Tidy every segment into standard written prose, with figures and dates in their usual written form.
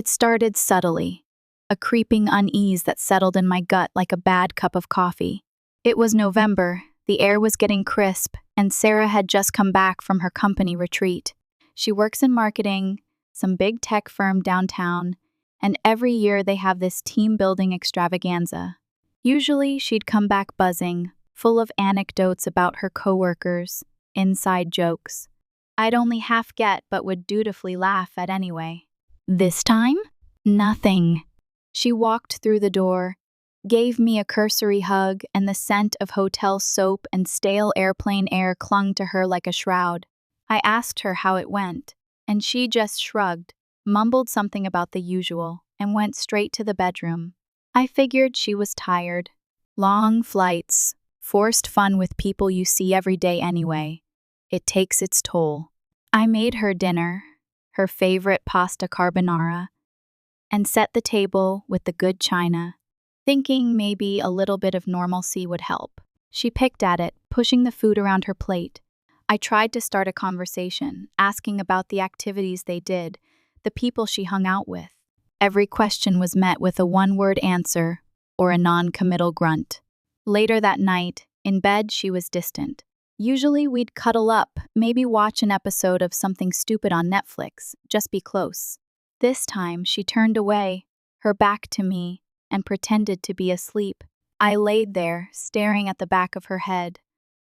It started subtly, a creeping unease that settled in my gut like a bad cup of coffee. It was November, the air was getting crisp, and Sarah had just come back from her company retreat. She works in marketing, some big tech firm downtown, and every year they have this team-building extravaganza. Usually, she'd come back buzzing, full of anecdotes about her coworkers, inside jokes. I'd only half get but would dutifully laugh at anyway. This time? Nothing. She walked through the door, gave me a cursory hug, and the scent of hotel soap and stale airplane air clung to her like a shroud. I asked her how it went, and she just shrugged, mumbled something about the usual, and went straight to the bedroom. I figured she was tired. Long flights, forced fun with people you see every day anyway. It takes its toll. I made her dinner, her favorite pasta carbonara, and set the table with the good china, thinking maybe a little bit of normalcy would help. She picked at it, pushing the food around her plate. I tried to start a conversation, asking about the activities they did, the people she hung out with. Every question was met with a one-word answer or a non-committal grunt. Later that night, in bed, she was distant. Usually we'd cuddle up, maybe watch an episode of something stupid on Netflix, just be close. This time, she turned away, her back to me, and pretended to be asleep. I laid there, staring at the back of her head,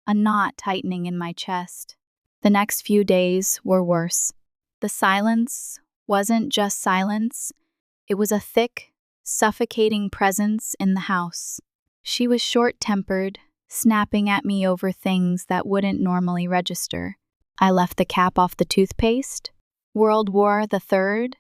a knot tightening in my chest. The next few days were worse. The silence wasn't just silence, it was a thick, suffocating presence in the house. She was short-tempered, snapping at me over things that wouldn't normally register. I left the cap off the toothpaste. World War III.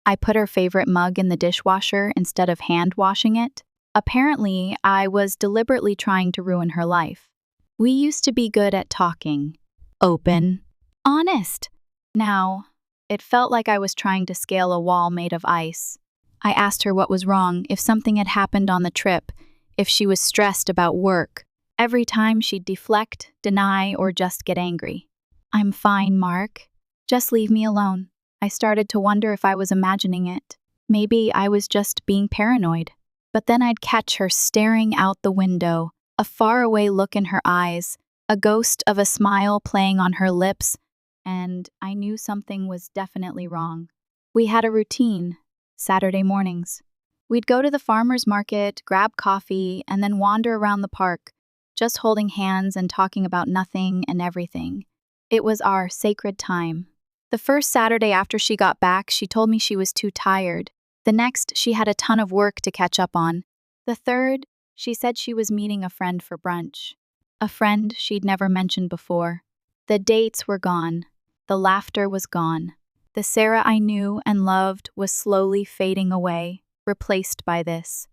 I put her favorite mug in the dishwasher instead of hand washing it. Apparently, I was deliberately trying to ruin her life. We used to be good at talking. Open. Honest. Now, it felt like I was trying to scale a wall made of ice. I asked her what was wrong, if something had happened on the trip, if she was stressed about work. Every time she'd deflect, deny, or just get angry. I'm fine, Mark. Just leave me alone. I started to wonder if I was imagining it. Maybe I was just being paranoid. But then I'd catch her staring out the window, a faraway look in her eyes, a ghost of a smile playing on her lips, and I knew something was definitely wrong. We had a routine, Saturday mornings. We'd go to the farmer's market, grab coffee, and then wander around the park, just holding hands and talking about nothing and everything. It was our sacred time. The first Saturday after she got back, she told me she was too tired. The next, she had a ton of work to catch up on. The third, she said she was meeting a friend for brunch. A friend she'd never mentioned before. The dates were gone. The laughter was gone. The Sarah I knew and loved was slowly fading away, replaced by this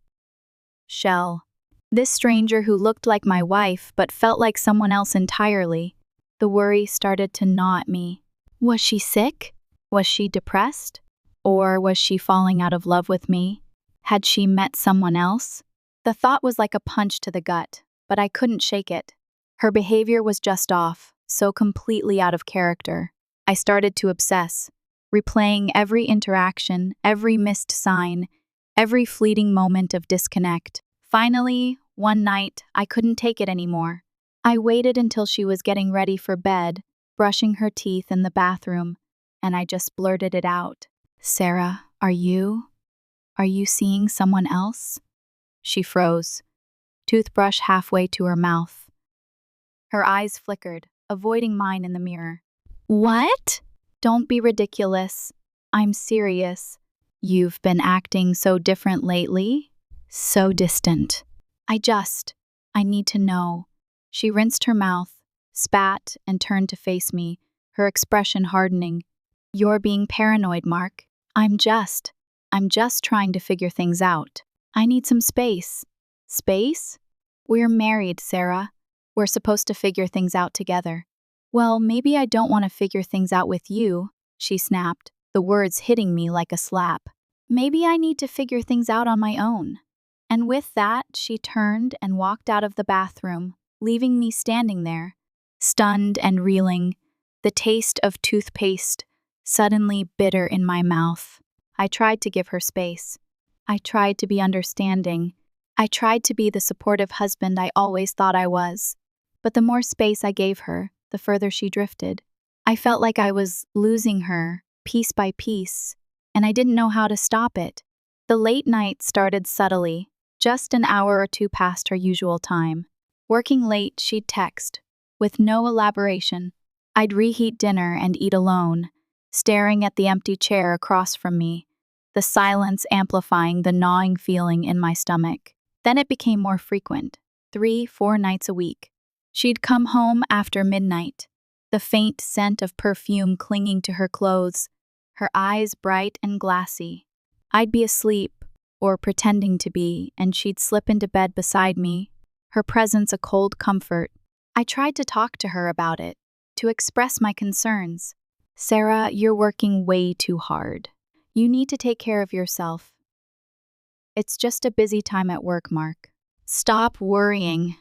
shell. This stranger who looked like my wife but felt like someone else entirely. The worry started to gnaw at me. Was she sick? Was she depressed? Or was she falling out of love with me? Had she met someone else? The thought was like a punch to the gut, but I couldn't shake it. Her behavior was just off, so completely out of character. I started to obsess, replaying every interaction, every missed sign, every fleeting moment of disconnect. Finally, one night, I couldn't take it anymore. I waited until she was getting ready for bed, brushing her teeth in the bathroom, and I just blurted it out. Sarah, are you seeing someone else? She froze, toothbrush halfway to her mouth. Her eyes flickered, avoiding mine in the mirror. What? Don't be ridiculous. I'm serious. You've been acting so different lately. So distant. I need to know. She rinsed her mouth, spat, and turned to face me, her expression hardening. You're being paranoid, Mark. I'm just trying to figure things out. I need some space. Space? We're married, Sarah. We're supposed to figure things out together. Well, maybe I don't want to figure things out with you, she snapped, the words hitting me like a slap. Maybe I need to figure things out on my own. And with that, she turned and walked out of the bathroom, leaving me standing there, stunned and reeling, the taste of toothpaste suddenly bitter in my mouth. I tried to give her space. I tried to be understanding. I tried to be the supportive husband I always thought I was. But the more space I gave her, the further she drifted. I felt like I was losing her, piece by piece, and I didn't know how to stop it. The late night started subtly, just an hour or two past her usual time. Working late, she'd text, with no elaboration. I'd reheat dinner and eat alone, staring at the empty chair across from me, the silence amplifying the gnawing feeling in my stomach. Then it became more frequent, 3-4 nights a week. She'd come home after midnight, the faint scent of perfume clinging to her clothes, her eyes bright and glassy. I'd be asleep, or pretending to be, and she'd slip into bed beside me, her presence a cold comfort. I tried to talk to her about it, to express my concerns. Sarah, you're working way too hard. You need to take care of yourself. It's just a busy time at work, Mark. Stop worrying.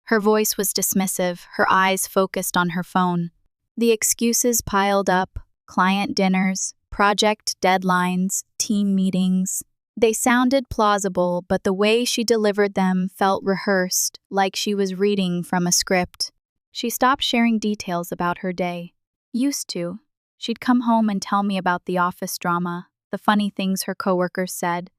Her voice was dismissive, her eyes focused on her phone. The excuses piled up, client dinners, project deadlines, team meetings. They sounded plausible, but the way she delivered them felt rehearsed, like she was reading from a script. She stopped sharing details about her day. Used to. She'd come home and tell me about the office drama, the funny things her coworkers said,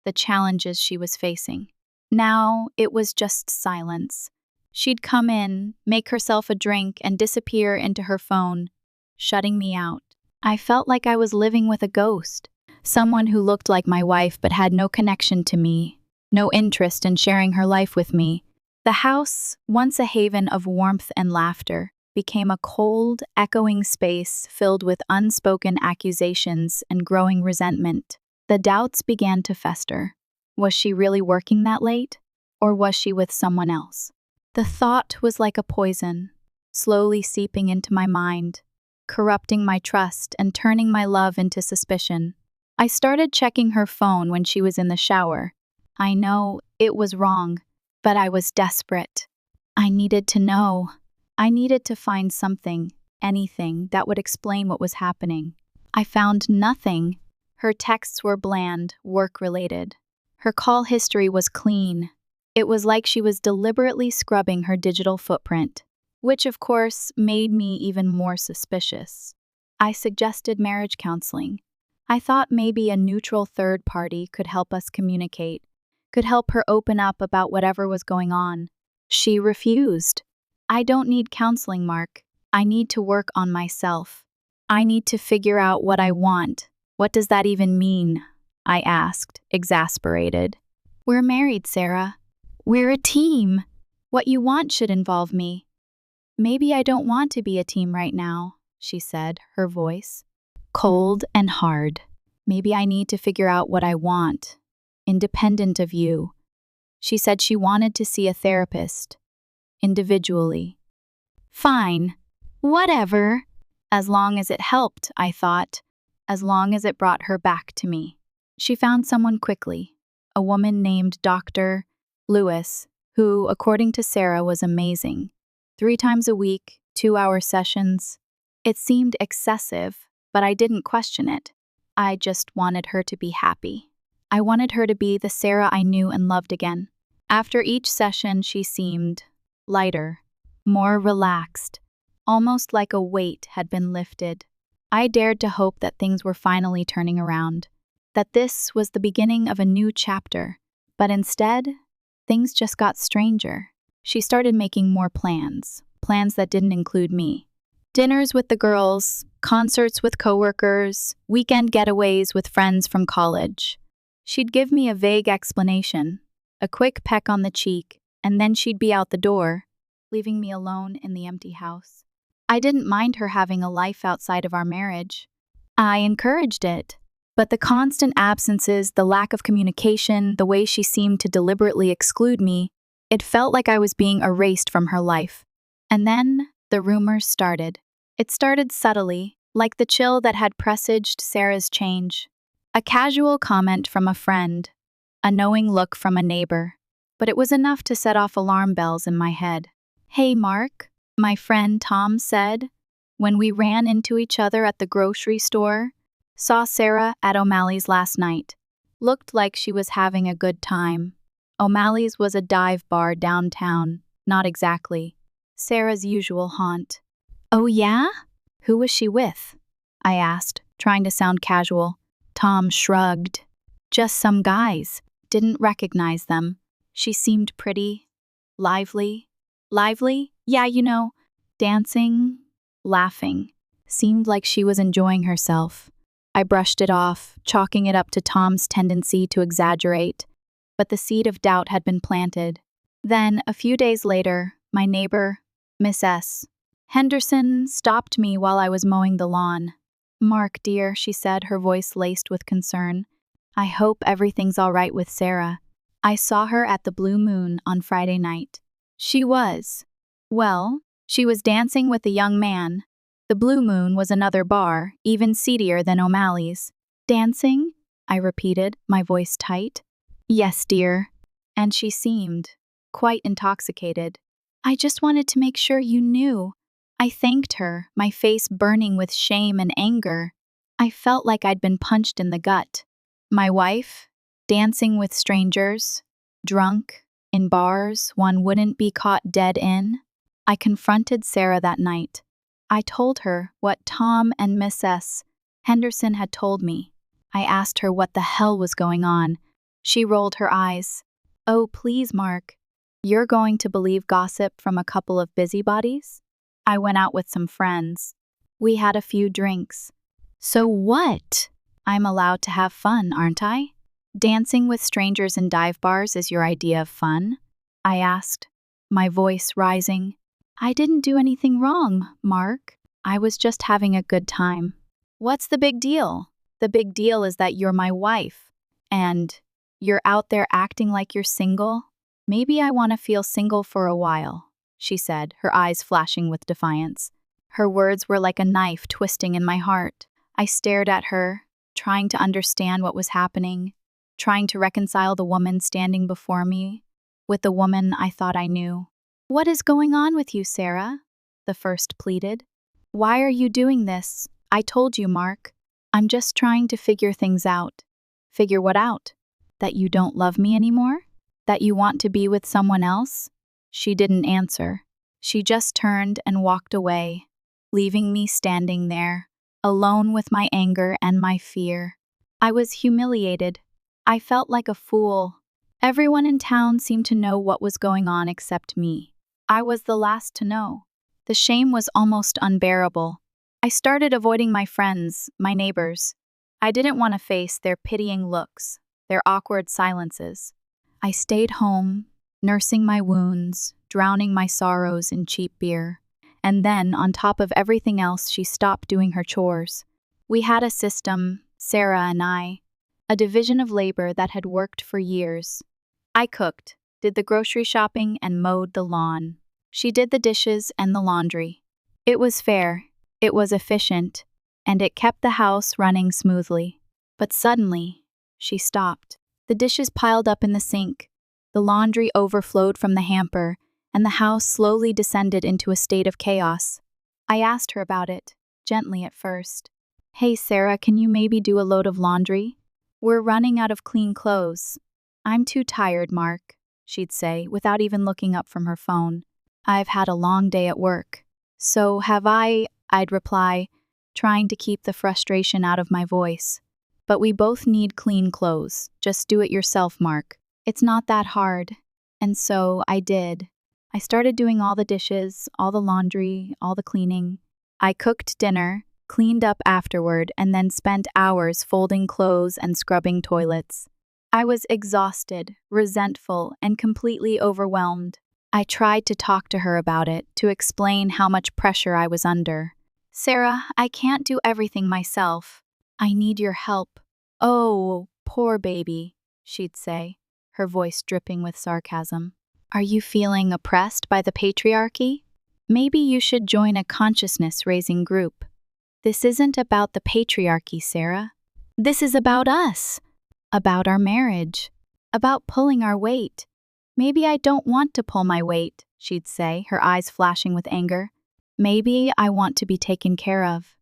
the challenges she was facing. Now, it was just silence. She'd come in, make herself a drink, and disappear into her phone, shutting me out. I felt like I was living with a ghost, someone who looked like my wife but had no connection to me, no interest in sharing her life with me. The house, once a haven of warmth and laughter, became a cold, echoing space filled with unspoken accusations and growing resentment. The doubts began to fester. Was she really working that late? Or was she with someone else? The thought was like a poison, slowly seeping into my mind, corrupting my trust and turning my love into suspicion. I started checking her phone when she was in the shower. I know it was wrong, but I was desperate. I needed to know. I needed to find something, anything, that would explain what was happening. I found nothing. Her texts were bland, work-related. Her call history was clean. It was like she was deliberately scrubbing her digital footprint, which of course made me even more suspicious. I suggested marriage counseling. I thought maybe a neutral third party could help us communicate, could help her open up about whatever was going on. She refused. I don't need counseling, Mark. I need to work on myself. I need to figure out what I want. What does that even mean? I asked, exasperated. We're married, Sarah. We're a team. What you want should involve me. Maybe I don't want to be a team right now, she said, her voice cold and hard. Maybe I need to figure out what I want, independent of you. She said she wanted to see a therapist, individually. Fine, whatever. As long as it helped, I thought, as long as it brought her back to me. She found someone quickly, a woman named Dr. Lewis, who, according to Sarah, was amazing. 3 times a week, 2-hour sessions. It seemed excessive, but I didn't question it. I just wanted her to be happy. I wanted her to be the Sarah I knew and loved again. After each session, she seemed lighter, more relaxed, almost like a weight had been lifted. I dared to hope that things were finally turning around, that this was the beginning of a new chapter. But instead, things just got stranger. She started making more plans that didn't include me. Dinners with the girls, concerts with coworkers, weekend getaways with friends from college. She'd give me a vague explanation, a quick peck on the cheek, and then she'd be out the door, leaving me alone in the empty house. I didn't mind her having a life outside of our marriage. I encouraged it. But the constant absences, the lack of communication, the way she seemed to deliberately exclude me, it felt like I was being erased from her life. And then the rumors started. It started subtly, like the chill that had presaged Sarah's change. A casual comment from a friend, a knowing look from a neighbor. But it was enough to set off alarm bells in my head. Hey, Mark, my friend Tom said, when we ran into each other at the grocery store, Saw Sarah at O'Malley's last night. Looked like she was having a good time. O'Malley's was a dive bar downtown, not exactly Sarah's usual haunt. Oh yeah? Who was she with? I asked, trying to sound casual. Tom shrugged. Just some guys. Didn't recognize them. She seemed pretty. Lively. Lively? Yeah, you know. Dancing. Laughing. Seemed like she was enjoying herself. I brushed it off, chalking it up to Tom's tendency to exaggerate. But the seed of doubt had been planted. Then, a few days later, my neighbor, Miss S. Henderson, stopped me while I was mowing the lawn. Mark, dear, she said, her voice laced with concern. I hope everything's all right with Sarah. I saw her at the Blue Moon on Friday night. She was. Well, she was dancing with a young man. The Blue Moon was another bar, even seedier than O'Malley's. Dancing? I repeated, my voice tight. Yes, dear. And she seemed quite intoxicated. I just wanted to make sure you knew. I thanked her, my face burning with shame and anger. I felt like I'd been punched in the gut. My wife, dancing with strangers, drunk, in bars one wouldn't be caught dead in. I confronted Sarah that night. I told her what Tom and Miss S. Henderson had told me. I asked her what the hell was going on. She rolled her eyes. Oh, please, Mark. You're going to believe gossip from a couple of busybodies? I went out with some friends. We had a few drinks. So what? I'm allowed to have fun, aren't I? Dancing with strangers in dive bars is your idea of fun? I asked, my voice rising. I didn't do anything wrong, Mark. I was just having a good time. What's the big deal? The big deal is that you're my wife. And you're out there acting like you're single? Maybe I want to feel single for a while, she said, her eyes flashing with defiance. Her words were like a knife twisting in my heart. I stared at her, trying to understand what was happening, trying to reconcile the woman standing before me with the woman I thought I knew. What is going on with you, Sarah? The first pleaded. Why are you doing this? I told you, Mark. I'm just trying to figure things out. Figure what out? That you don't love me anymore? That you want to be with someone else? She didn't answer. She just turned and walked away, leaving me standing there, alone with my anger and my fear. I was humiliated. I felt like a fool. Everyone in town seemed to know what was going on except me. I was the last to know. The shame was almost unbearable. I started avoiding my friends, my neighbors. I didn't want to face their pitying looks, their awkward silences. I stayed home, nursing my wounds, drowning my sorrows in cheap beer. And then, on top of everything else, she stopped doing her chores. We had a system, Sarah and I, a division of labor that had worked for years. I cooked, did the grocery shopping, and mowed the lawn. She did the dishes and the laundry. It was fair, it was efficient, and it kept the house running smoothly. But suddenly, she stopped. The dishes piled up in the sink, the laundry overflowed from the hamper, and the house slowly descended into a state of chaos. I asked her about it, gently at first. Hey, Sarah, can you maybe do a load of laundry? We're running out of clean clothes. I'm too tired, Mark, she'd say, without even looking up from her phone. I've had a long day at work. So have I, I'd reply, trying to keep the frustration out of my voice. But we both need clean clothes. Just do it yourself, Mark. It's not that hard. And so I did. I started doing all the dishes, all the laundry, all the cleaning. I cooked dinner, cleaned up afterward, and then spent hours folding clothes and scrubbing toilets. I was exhausted, resentful, and completely overwhelmed. I tried to talk to her about it, to explain how much pressure I was under. Sarah, I can't do everything myself. I need your help. Oh, poor baby, she'd say, her voice dripping with sarcasm. Are you feeling oppressed by the patriarchy? Maybe you should join a consciousness-raising group. This isn't about the patriarchy, Sarah. This is about us. About our marriage. About pulling our weight. Maybe I don't want to pull my weight, she'd say, her eyes flashing with anger. Maybe I want to be taken care of.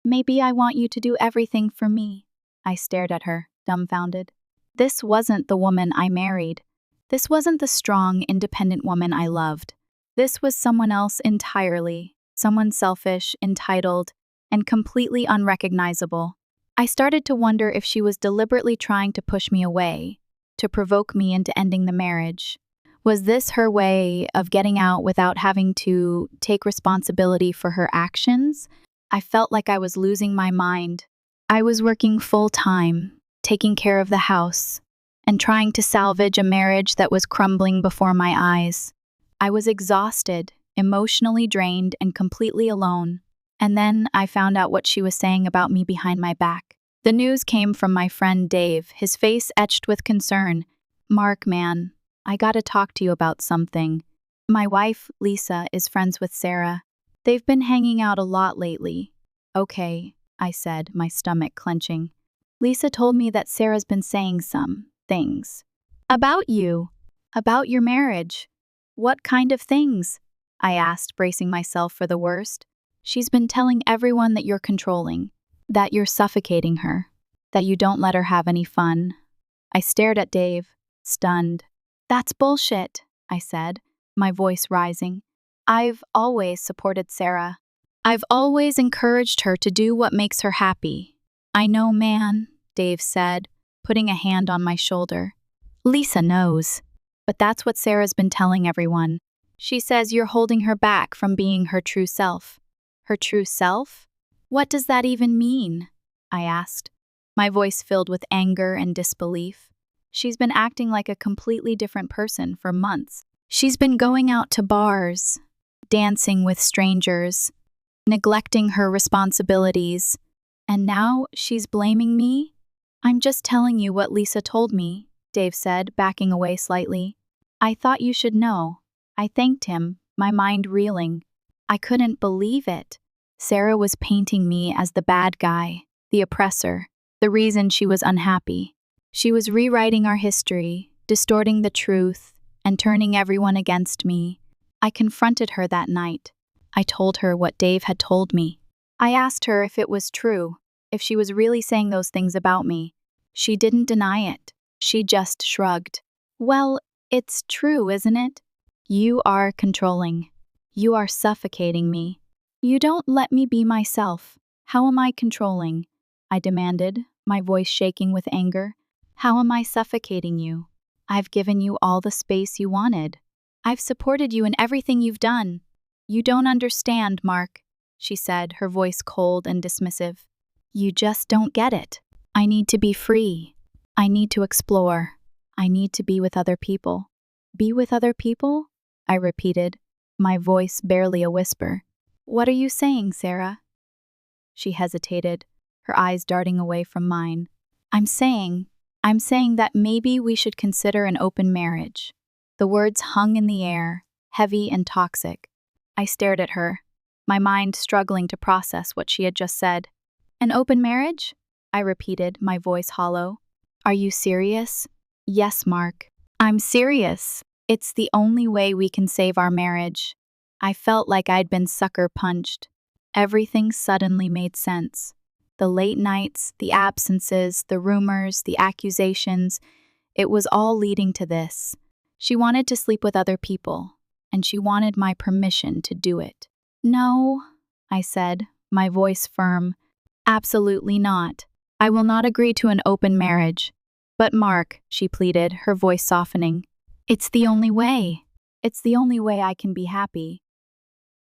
Maybe I want you to do everything for me. I stared at her, dumbfounded. This wasn't the woman I married. This wasn't the strong, independent woman I loved. This was someone else entirely, someone selfish, entitled, and completely unrecognizable. I started to wonder if she was deliberately trying to push me away, to provoke me into ending the marriage. Was this her way of getting out without having to take responsibility for her actions? I felt like I was losing my mind. I was working full-time, taking care of the house, and trying to salvage a marriage that was crumbling before my eyes. I was exhausted, emotionally drained, and completely alone. And then I found out what she was saying about me behind my back. The news came from my friend Dave, his face etched with concern. "Mark, man, I gotta talk to you about something. My wife, Lisa, is friends with Sarah. They've been hanging out a lot lately." "Okay," I said, my stomach clenching. "Lisa told me that Sarah's been saying some things. About you. About your marriage." "What kind of things?" I asked, bracing myself for the worst. "She's been telling everyone that you're controlling, that you're suffocating her, that you don't let her have any fun." I stared at Dave, stunned. "That's bullshit," I said, my voice rising. "I've always supported Sarah. I've always encouraged her to do what makes her happy." "I know, man," Dave said, putting a hand on my shoulder. "Lisa knows. But that's what Sarah's been telling everyone. She says you're holding her back from being her true self." "Her true self? What does that even mean?" I asked, my voice filled with anger and disbelief. "She's been acting like a completely different person for months. She's been going out to bars, dancing with strangers, neglecting her responsibilities, and now she's blaming me?" "I'm just telling you what Lisa told me," Dave said, backing away slightly. "I thought you should know." I thanked him, my mind reeling. I couldn't believe it. Sarah was painting me as the bad guy, the oppressor, the reason she was unhappy. She was rewriting our history, distorting the truth, and turning everyone against me. I confronted her that night. I told her what Dave had told me. I asked her if it was true, if she was really saying those things about me. She didn't deny it. She just shrugged. "Well, it's true, isn't it? You are controlling. You are suffocating me. You don't let me be myself. How am I controlling?" I demanded, my voice shaking with anger. "How am I suffocating you? I've given you all the space you wanted. I've supported you in everything you've done." "You don't understand, Mark," she said, her voice cold and dismissive. "You just don't get it. I need to be free. I need to explore. I need to be with other people." "Be with other people?" I repeated, my voice barely a whisper. "What are you saying, Sarah?" She hesitated, her eyes darting away from mine. I'm saying that maybe we should consider an open marriage." The words hung in the air, heavy and toxic. I stared at her, my mind struggling to process what she had just said. "An open marriage?" I repeated, my voice hollow. "Are you serious?" "Yes, Mark. I'm serious. It's the only way we can save our marriage." I felt like I'd been sucker punched. Everything suddenly made sense. The late nights, the absences, the rumors, the accusations, it was all leading to this. She wanted to sleep with other people, and she wanted my permission to do it. "No," I said, my voice firm. "Absolutely not. I will not agree to an open marriage." "But Mark," she pleaded, her voice softening, "it's the only way. It's the only way I can be happy."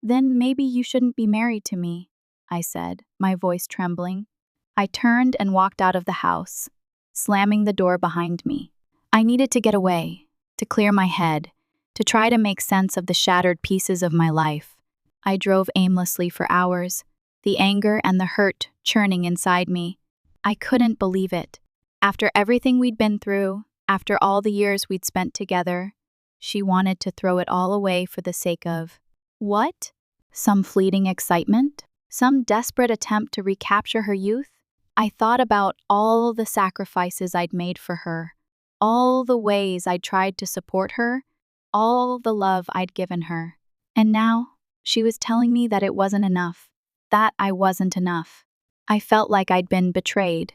"Then maybe you shouldn't be married to me," I said, my voice trembling. I turned and walked out of the house, slamming the door behind me. I needed to get away, to clear my head, to try to make sense of the shattered pieces of my life. I drove aimlessly for hours, the anger and the hurt churning inside me. I couldn't believe it. After everything we'd been through, after all the years we'd spent together, she wanted to throw it all away for the sake of what? Some fleeting excitement? Some desperate attempt to recapture her youth? I thought about all the sacrifices I'd made for her, all the ways I'd tried to support her, all the love I'd given her. And now, she was telling me that it wasn't enough, that I wasn't enough. I felt like I'd been betrayed.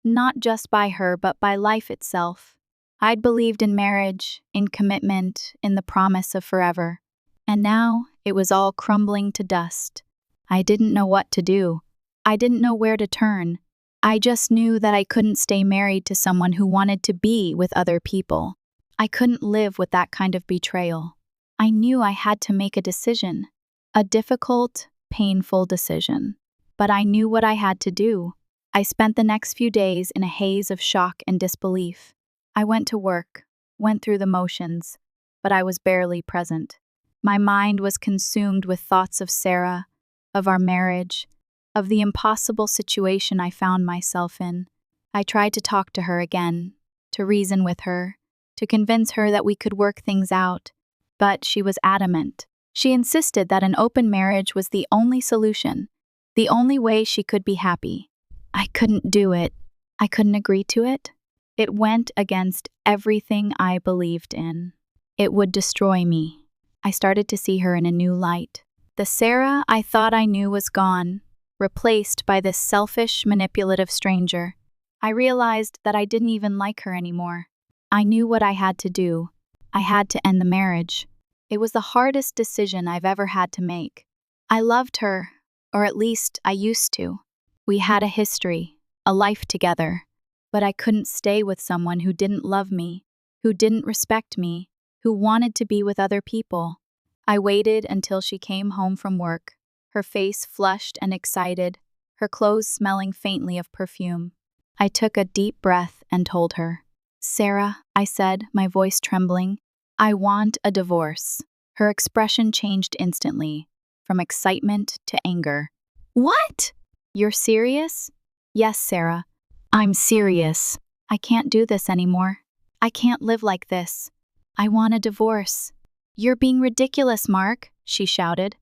Not just by her, but by life itself. I'd believed in marriage, in commitment, in the promise of forever. And now, it was all crumbling to dust. I didn't know what to do. I didn't know where to turn. I just knew that I couldn't stay married to someone who wanted to be with other people. I couldn't live with that kind of betrayal. I knew I had to make a decision. A difficult, painful decision. But I knew what I had to do. I spent the next few days in a haze of shock and disbelief. I went to work, went through the motions, but I was barely present. My mind was consumed with thoughts of Sarah, of our marriage, of the impossible situation I found myself in. I tried to talk to her again, to reason with her, to convince her that we could work things out, but she was adamant. She insisted that an open marriage was the only solution, the only way she could be happy. I couldn't do it. I couldn't agree to it. It went against everything I believed in. It would destroy me. I started to see her in a new light. The Sarah I thought I knew was gone, replaced by this selfish, manipulative stranger. I realized that I didn't even like her anymore. I knew what I had to do. I had to end the marriage. It was the hardest decision I've ever had to make. I loved her, or at least I used to. We had a history, a life together, but I couldn't stay with someone who didn't love me, who didn't respect me, who wanted to be with other people. I waited until she came home from work, her face flushed and excited, her clothes smelling faintly of perfume. I took a deep breath and told her, "Sarah," I said, my voice trembling, "I want a divorce." Her expression changed instantly, from excitement to anger. "What? You're serious?" "Yes, Sarah. I'm serious. I can't do this anymore. I can't live like this. I want a divorce." "You're being ridiculous, Mark," she shouted.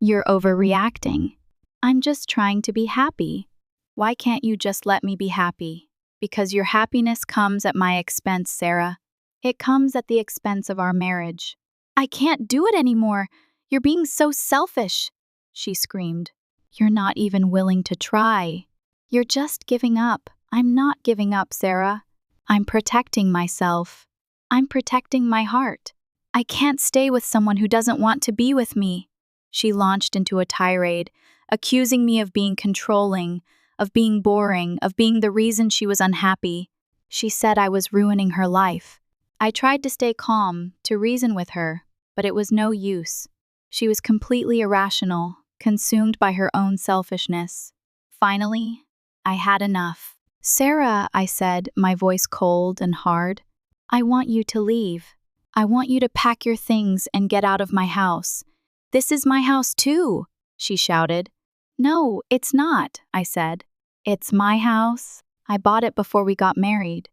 "You're overreacting. I'm just trying to be happy. Why can't you just let me be happy? Because your happiness comes at my expense, Sarah. It comes at the expense of our marriage." "I can't do it anymore. You're being so selfish," she screamed. "You're not even willing to try. You're just giving up." "I'm not giving up, Sarah. I'm protecting myself. I'm protecting my heart. I can't stay with someone who doesn't want to be with me." She launched into a tirade, accusing me of being controlling, of being boring, of being the reason she was unhappy. She said I was ruining her life. I tried to stay calm, to reason with her, but it was no use. She was completely irrational, consumed by her own selfishness. Finally, I had enough. "Sarah," I said, my voice cold and hard, "I want you to leave. I want you to pack your things and get out of my house." "This is my house too," she shouted. "No, it's not," I said. "It's my house. I bought it before we got married.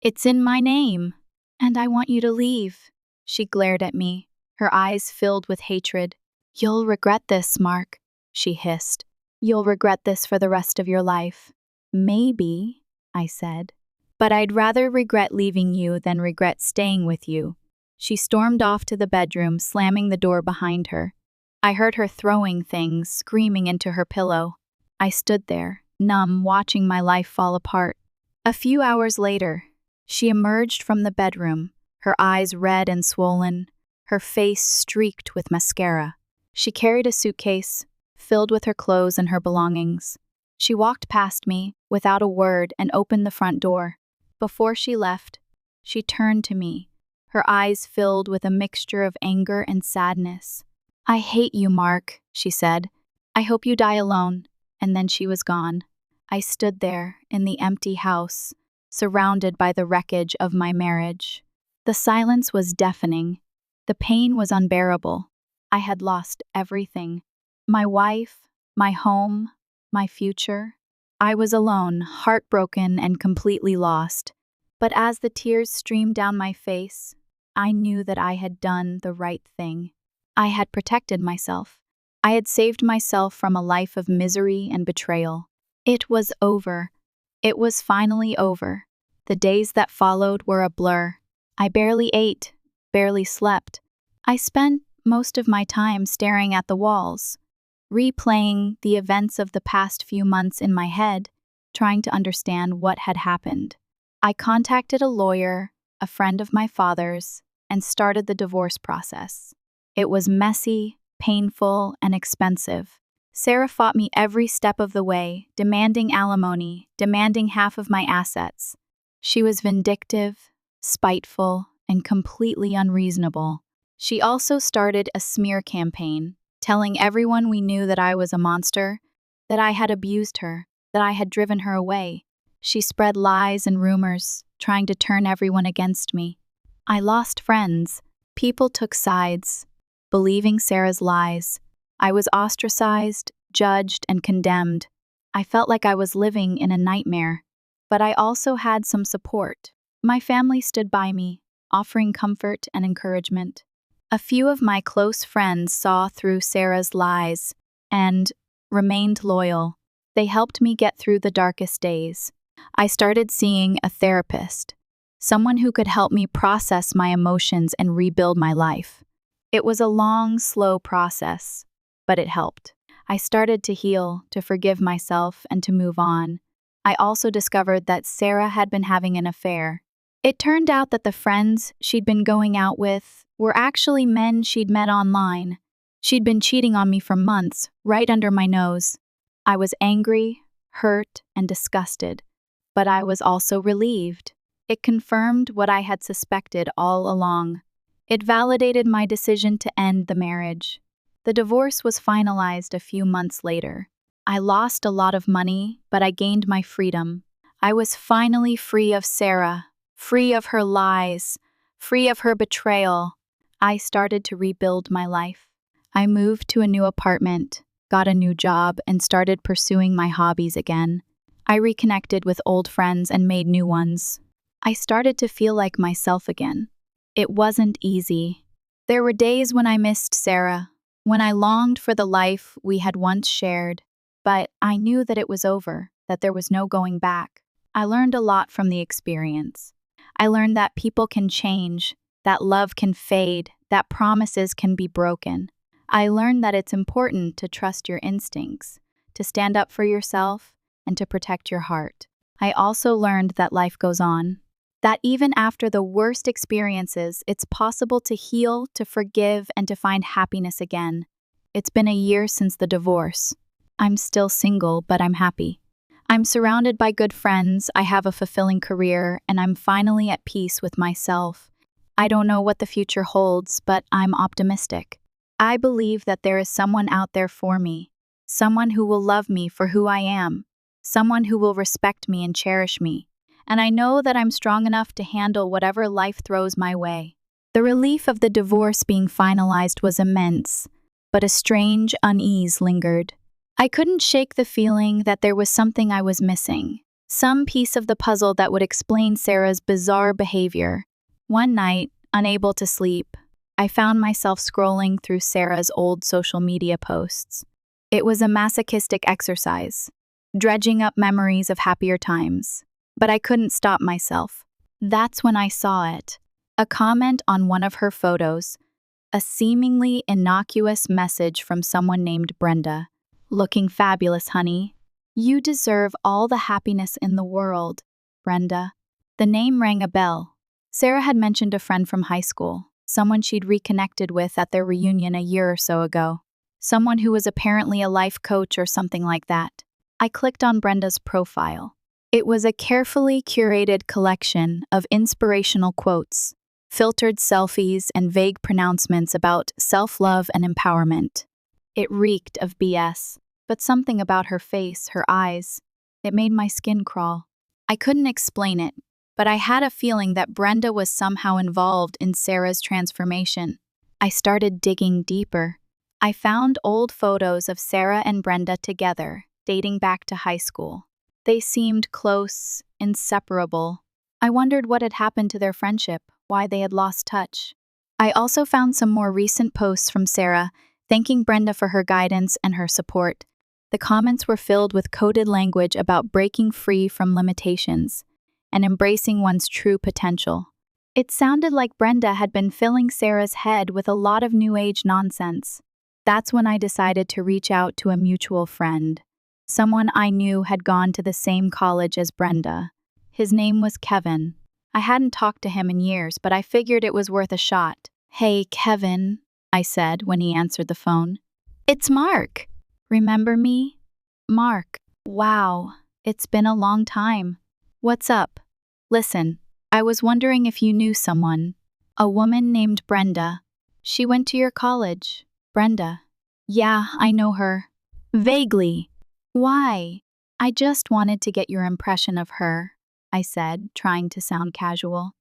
It's in my name. And I want you to leave." She glared at me, her eyes filled with hatred. "You'll regret this, Mark," she hissed. "You'll regret this for the rest of your life." "Maybe," I said. "But I'd rather regret leaving you than regret staying with you." She stormed off to the bedroom, slamming the door behind her. I heard her throwing things, screaming into her pillow. I stood there, numb, watching my life fall apart. A few hours later, she emerged from the bedroom, her eyes red and swollen, her face streaked with mascara. She carried a suitcase, filled with her clothes and her belongings. She walked past me, without a word, and opened the front door. Before she left, she turned to me, her eyes filled with a mixture of anger and sadness. "I hate you, Mark," she said. "I hope you die alone." And then she was gone. I stood there, in the empty house, surrounded by the wreckage of my marriage. The silence was deafening. The pain was unbearable. I had lost everything. My wife, my home, my future. I was alone, heartbroken and completely lost. But as the tears streamed down my face, I knew that I had done the right thing. I had protected myself. I had saved myself from a life of misery and betrayal. It was over. It was finally over. The days that followed were a blur. I barely ate, barely slept. I spent most of my time staring at the walls, replaying the events of the past few months in my head, trying to understand what had happened. I contacted a lawyer, a friend of my father's, and started the divorce process. It was messy, painful, and expensive. Sarah fought me every step of the way, demanding alimony, demanding half of my assets. She was vindictive, spiteful, and completely unreasonable. She also started a smear campaign, telling everyone we knew that I was a monster, that I had abused her, that I had driven her away. She spread lies and rumors, trying to turn everyone against me. I lost friends. People took sides, believing Sarah's lies. I was ostracized, judged, and condemned. I felt like I was living in a nightmare. But I also had some support. My family stood by me, offering comfort and encouragement. A few of my close friends saw through Sarah's lies and remained loyal. They helped me get through the darkest days. I started seeing a therapist, someone who could help me process my emotions and rebuild my life. It was a long, slow process, but it helped. I started to heal, to forgive myself, and to move on. I also discovered that Sarah had been having an affair. It turned out that the friends she'd been going out with were actually men she'd met online. She'd been cheating on me for months, right under my nose. I was angry, hurt, and disgusted, but I was also relieved. It confirmed what I had suspected all along. It validated my decision to end the marriage. The divorce was finalized a few months later. I lost a lot of money, but I gained my freedom. I was finally free of Sarah, free of her lies, free of her betrayal. I started to rebuild my life. I moved to a new apartment, got a new job, and started pursuing my hobbies again. I reconnected with old friends and made new ones. I started to feel like myself again. It wasn't easy. There were days when I missed Sarah, when I longed for the life we had once shared, but I knew that it was over, that there was no going back. I learned a lot from the experience. I learned that people can change, that love can fade, that promises can be broken. I learned that it's important to trust your instincts, to stand up for yourself, and to protect your heart. I also learned that life goes on, that even after the worst experiences, it's possible to heal, to forgive, and to find happiness again. It's been a year since the divorce. I'm still single, but I'm happy. I'm surrounded by good friends, I have a fulfilling career, and I'm finally at peace with myself. I don't know what the future holds, but I'm optimistic. I believe that there is someone out there for me, someone who will love me for who I am, someone who will respect me and cherish me. And I know that I'm strong enough to handle whatever life throws my way. The relief of the divorce being finalized was immense, but a strange unease lingered. I couldn't shake the feeling that there was something I was missing, some piece of the puzzle that would explain Sarah's bizarre behavior. One night, unable to sleep, I found myself scrolling through Sarah's old social media posts. It was a masochistic exercise, dredging up memories of happier times. But I couldn't stop myself. That's when I saw it. A comment on one of her photos, a seemingly innocuous message from someone named Brenda. "Looking fabulous, honey. You deserve all the happiness in the world, Brenda." The name rang a bell. Sarah had mentioned a friend from high school, someone she'd reconnected with at their reunion a year or so ago, someone who was apparently a life coach or something like that. I clicked on Brenda's profile. It was a carefully curated collection of inspirational quotes, filtered selfies, and vague pronouncements about self-love and empowerment. It reeked of BS, but something about her face, her eyes, it made my skin crawl. I couldn't explain it, but I had a feeling that Brenda was somehow involved in Sarah's transformation. I started digging deeper. I found old photos of Sarah and Brenda together, dating back to high school. They seemed close, inseparable. I wondered what had happened to their friendship, why they had lost touch. I also found some more recent posts from Sarah, thanking Brenda for her guidance and her support. The comments were filled with coded language about breaking free from limitations and embracing one's true potential. It sounded like Brenda had been filling Sarah's head with a lot of new age nonsense. That's when I decided to reach out to a mutual friend. Someone I knew had gone to the same college as Brenda. His name was Kevin. I hadn't talked to him in years, but I figured it was worth a shot. "Hey, Kevin," I said when he answered the phone. "It's Mark. Remember me?" "Mark. Wow, it's been a long time. What's up?" "Listen, I was wondering if you knew someone. A woman named Brenda. She went to your college." "Brenda?" "Yeah, I know her." "Vaguely. Why?" "I just wanted to get your impression of her," I said, trying to sound casual.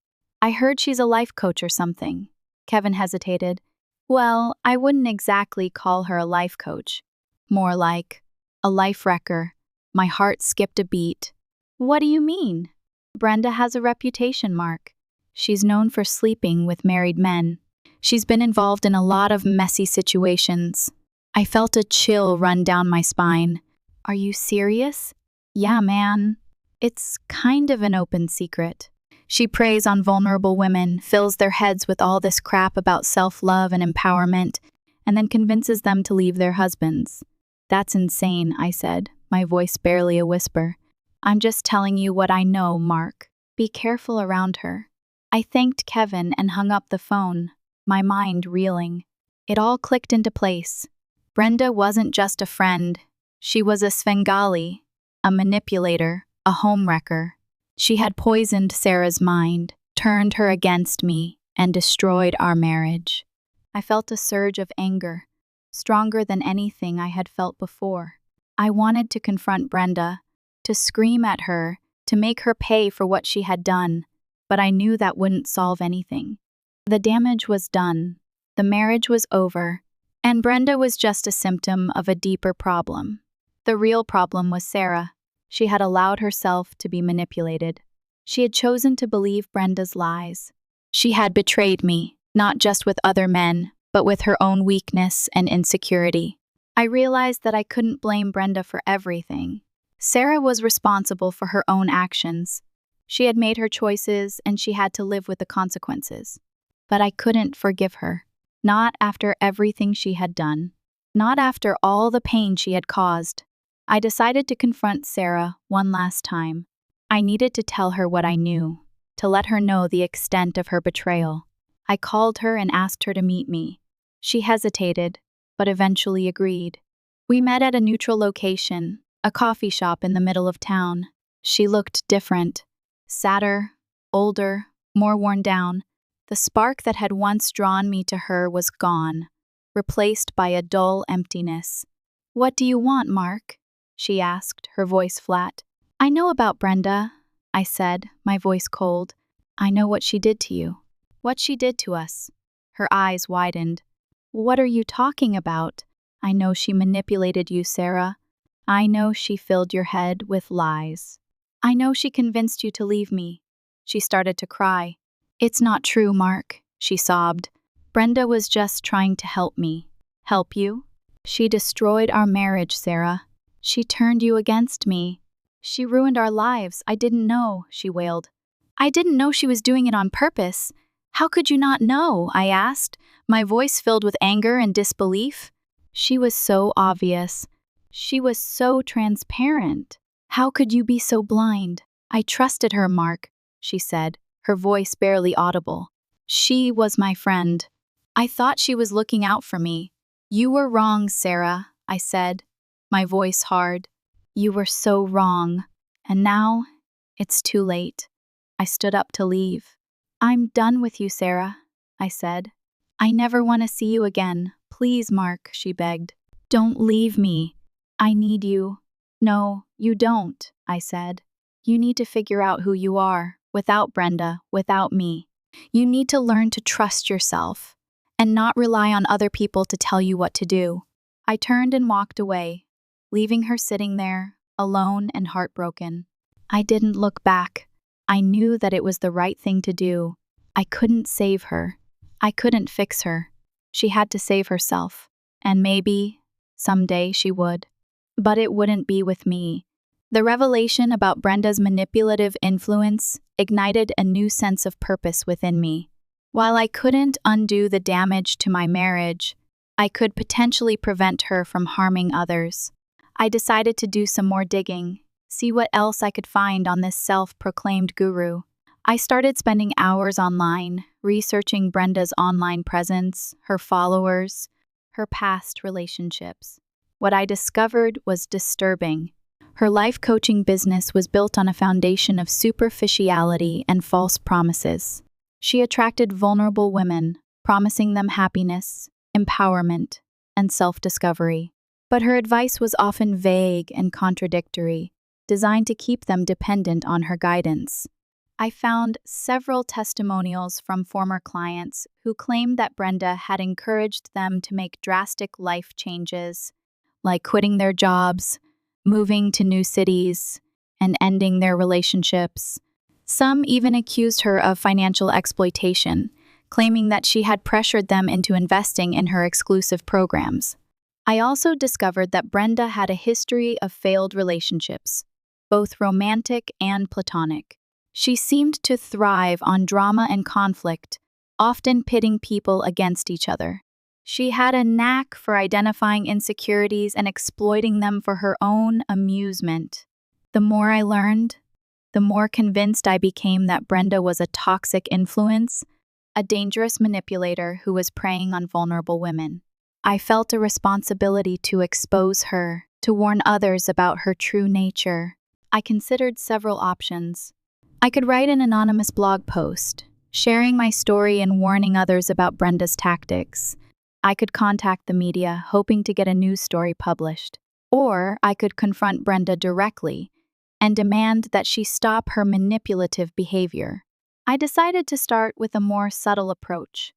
"I heard she's a life coach or something." Kevin hesitated. "Well, I wouldn't exactly call her a life coach. More like a life wrecker. My heart skipped a beat." "What do you mean?" "Brenda has a reputation, Mark. She's known for sleeping with married men. She's been involved in a lot of messy situations." I felt a chill run down my spine. "Are you serious?" "Yeah, man. It's kind of an open secret. She preys on vulnerable women, fills their heads with all this crap about self-love and empowerment, and then convinces them to leave their husbands." "That's insane," I said, my voice barely a whisper. "I'm just telling you what I know, Mark. Be careful around her." I thanked Kevin and hung up the phone, my mind reeling. It all clicked into place. Brenda wasn't just a friend. She was a Svengali, a manipulator, a homewrecker. She had poisoned Sarah's mind, turned her against me, and destroyed our marriage. I felt a surge of anger, stronger than anything I had felt before. I wanted to confront Brenda, to scream at her, to make her pay for what she had done, but I knew that wouldn't solve anything. The damage was done, the marriage was over, and Brenda was just a symptom of a deeper problem. The real problem was Sarah. She had allowed herself to be manipulated. She had chosen to believe Brenda's lies. She had betrayed me, not just with other men, but with her own weakness and insecurity. I realized that I couldn't blame Brenda for everything. Sarah was responsible for her own actions. She had made her choices and she had to live with the consequences. But I couldn't forgive her. Not after everything she had done. Not after all the pain she had caused. I decided to confront Sarah one last time. I needed to tell her what I knew, to let her know the extent of her betrayal. I called her and asked her to meet me. She hesitated, but eventually agreed. We met at a neutral location, a coffee shop in the middle of town. She looked different, sadder, older, more worn down. The spark that had once drawn me to her was gone, replaced by a dull emptiness. "What do you want, Mark?" she asked, her voice flat. "I know about Brenda," I said, my voice cold. "I know what she did to you. What she did to us." Her eyes widened. "What are you talking about?" "I know she manipulated you, Sarah. I know she filled your head with lies. I know she convinced you to leave me." She started to cry. "It's not true, Mark," she sobbed. "Brenda was just trying to help me." "Help you?" "She destroyed our marriage, Sarah. She turned you against me. She ruined our lives. I didn't know," she wailed. "I didn't know she was doing it on purpose. How could you not know?" I asked, my voice filled with anger and disbelief. "She was so obvious. She was so transparent. How could you be so blind?" "I trusted her, Mark," she said, her voice barely audible. "She was my friend. I thought she was looking out for me." "You were wrong, Sarah," I said, my voice hard. "You were so wrong. And now, it's too late." I stood up to leave. "I'm done with you, Sarah," I said. "I never want to see you again. Please, Mark," she begged. "Don't leave me. I need you." "No, you don't," I said. "You need to figure out who you are, without Brenda, without me. You need to learn to trust yourself, and not rely on other people to tell you what to do." I turned and walked away, leaving her sitting there, alone and heartbroken. I didn't look back. I knew that it was the right thing to do. I couldn't save her. I couldn't fix her. She had to save herself. And maybe, someday she would. But it wouldn't be with me. The revelation about Brenda's manipulative influence ignited a new sense of purpose within me. While I couldn't undo the damage to my marriage, I could potentially prevent her from harming others. I decided to do some more digging, see what else I could find on this self-proclaimed guru. I started spending hours online, researching Brenda's online presence, her followers, her past relationships. What I discovered was disturbing. Her life coaching business was built on a foundation of superficiality and false promises. She attracted vulnerable women, promising them happiness, empowerment, and self-discovery. But her advice was often vague and contradictory, designed to keep them dependent on her guidance. I found several testimonials from former clients who claimed that Brenda had encouraged them to make drastic life changes, like quitting their jobs, moving to new cities, and ending their relationships. Some even accused her of financial exploitation, claiming that she had pressured them into investing in her exclusive programs. I also discovered that Brenda had a history of failed relationships, both romantic and platonic. She seemed to thrive on drama and conflict, often pitting people against each other. She had a knack for identifying insecurities and exploiting them for her own amusement. The more I learned, the more convinced I became that Brenda was a toxic influence, a dangerous manipulator who was preying on vulnerable women. I felt a responsibility to expose her, to warn others about her true nature. I considered several options. I could write an anonymous blog post, sharing my story and warning others about Brenda's tactics. I could contact the media, hoping to get a news story published. Or I could confront Brenda directly and demand that she stop her manipulative behavior. I decided to start with a more subtle approach.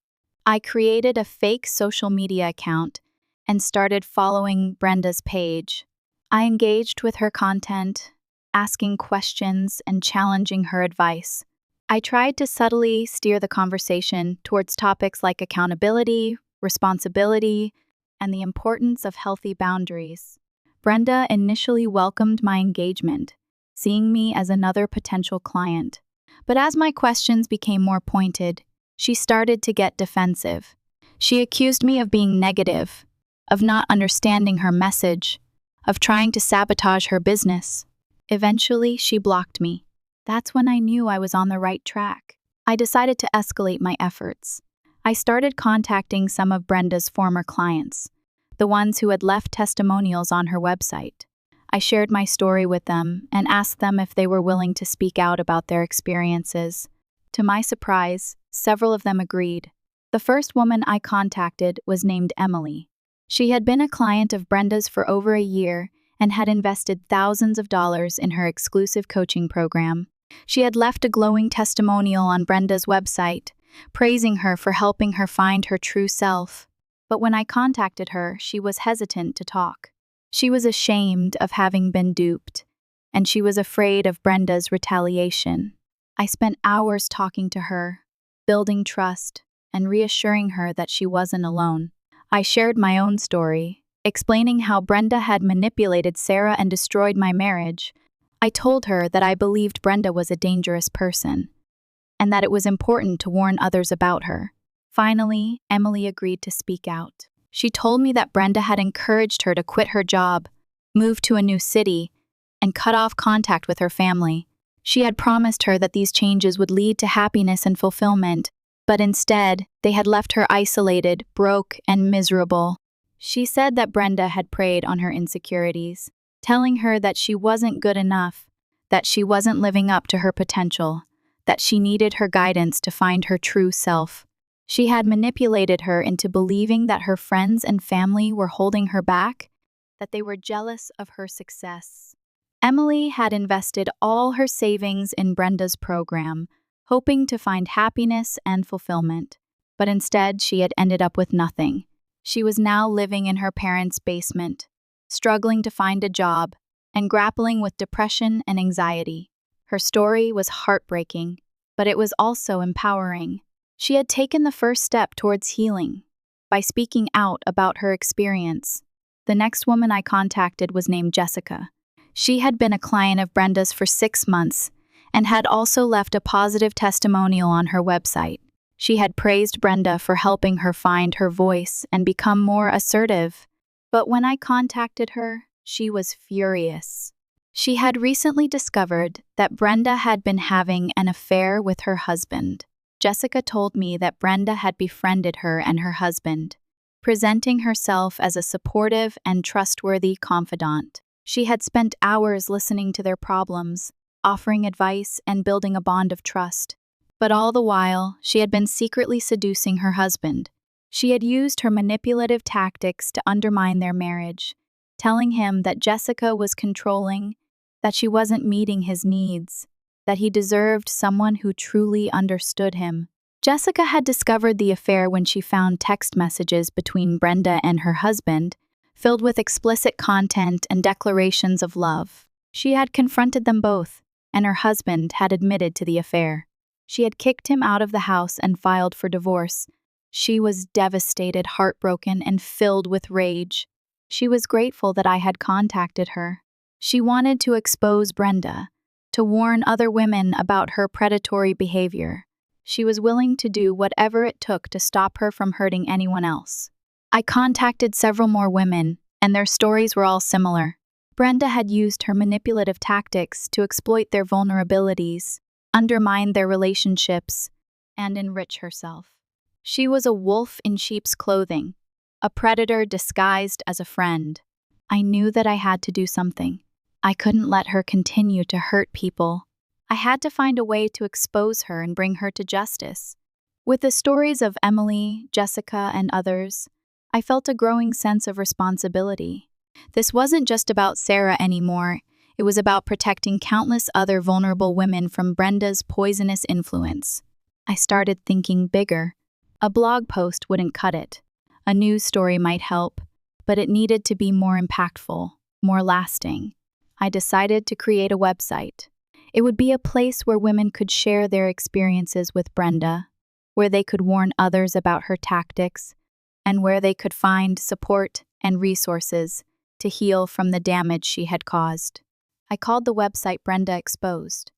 I created a fake social media account and started following Brenda's page. I engaged with her content, asking questions and challenging her advice. I tried to subtly steer the conversation towards topics like accountability, responsibility, and the importance of healthy boundaries. Brenda initially welcomed my engagement, seeing me as another potential client. But as my questions became more pointed, she started to get defensive. She accused me of being negative, of not understanding her message, of trying to sabotage her business. Eventually, she blocked me. That's when I knew I was on the right track. I decided to escalate my efforts. I started contacting some of Brenda's former clients, the ones who had left testimonials on her website. I shared my story with them and asked them if they were willing to speak out about their experiences. To my surprise, several of them agreed. The first woman I contacted was named Emily. She had been a client of Brenda's for over a year and had invested thousands of dollars in her exclusive coaching program. She had left a glowing testimonial on Brenda's website, praising her for helping her find her true self. But when I contacted her, she was hesitant to talk. She was ashamed of having been duped, and she was afraid of Brenda's retaliation. I spent hours talking to her, building trust, and reassuring her that she wasn't alone. I shared my own story, explaining how Brenda had manipulated Sarah and destroyed my marriage. I told her that I believed Brenda was a dangerous person, and that it was important to warn others about her. Finally, Emily agreed to speak out. She told me that Brenda had encouraged her to quit her job, move to a new city, and cut off contact with her family. She had promised her that these changes would lead to happiness and fulfillment, but instead, they had left her isolated, broke, and miserable. She said that Brenda had preyed on her insecurities, telling her that she wasn't good enough, that she wasn't living up to her potential, that she needed her guidance to find her true self. She had manipulated her into believing that her friends and family were holding her back, that they were jealous of her success. Emily had invested all her savings in Brenda's program, hoping to find happiness and fulfillment. But instead, she had ended up with nothing. She was now living in her parents' basement, struggling to find a job, and grappling with depression and anxiety. Her story was heartbreaking, but it was also empowering. She had taken the first step towards healing by speaking out about her experience. The next woman I contacted was named Jessica. She had been a client of Brenda's for 6 months and had also left a positive testimonial on her website. She had praised Brenda for helping her find her voice and become more assertive. But when I contacted her, she was furious. She had recently discovered that Brenda had been having an affair with her husband. Jessica told me that Brenda had befriended her and her husband, presenting herself as a supportive and trustworthy confidant. She had spent hours listening to their problems, offering advice and building a bond of trust. But all the while, she had been secretly seducing her husband. She had used her manipulative tactics to undermine their marriage, telling him that Jessica was controlling, that she wasn't meeting his needs, that he deserved someone who truly understood him. Jessica had discovered the affair when she found text messages between Brenda and her husband, filled with explicit content and declarations of love. She had confronted them both, and her husband had admitted to the affair. She had kicked him out of the house and filed for divorce. She was devastated, heartbroken, and filled with rage. She was grateful that I had contacted her. She wanted to expose Brenda, to warn other women about her predatory behavior. She was willing to do whatever it took to stop her from hurting anyone else. I contacted several more women, and their stories were all similar. Brenda had used her manipulative tactics to exploit their vulnerabilities, undermine their relationships, and enrich herself. She was a wolf in sheep's clothing, a predator disguised as a friend. I knew that I had to do something. I couldn't let her continue to hurt people. I had to find a way to expose her and bring her to justice. With the stories of Emily, Jessica, and others, I felt a growing sense of responsibility. This wasn't just about Sarah anymore. It was about protecting countless other vulnerable women from Brenda's poisonous influence. I started thinking bigger. A blog post wouldn't cut it. A news story might help, but it needed to be more impactful, more lasting. I decided to create a website. It would be a place where women could share their experiences with Brenda, where they could warn others about her tactics, and where they could find support and resources to heal from the damage she had caused. I called the website Brenda Exposed.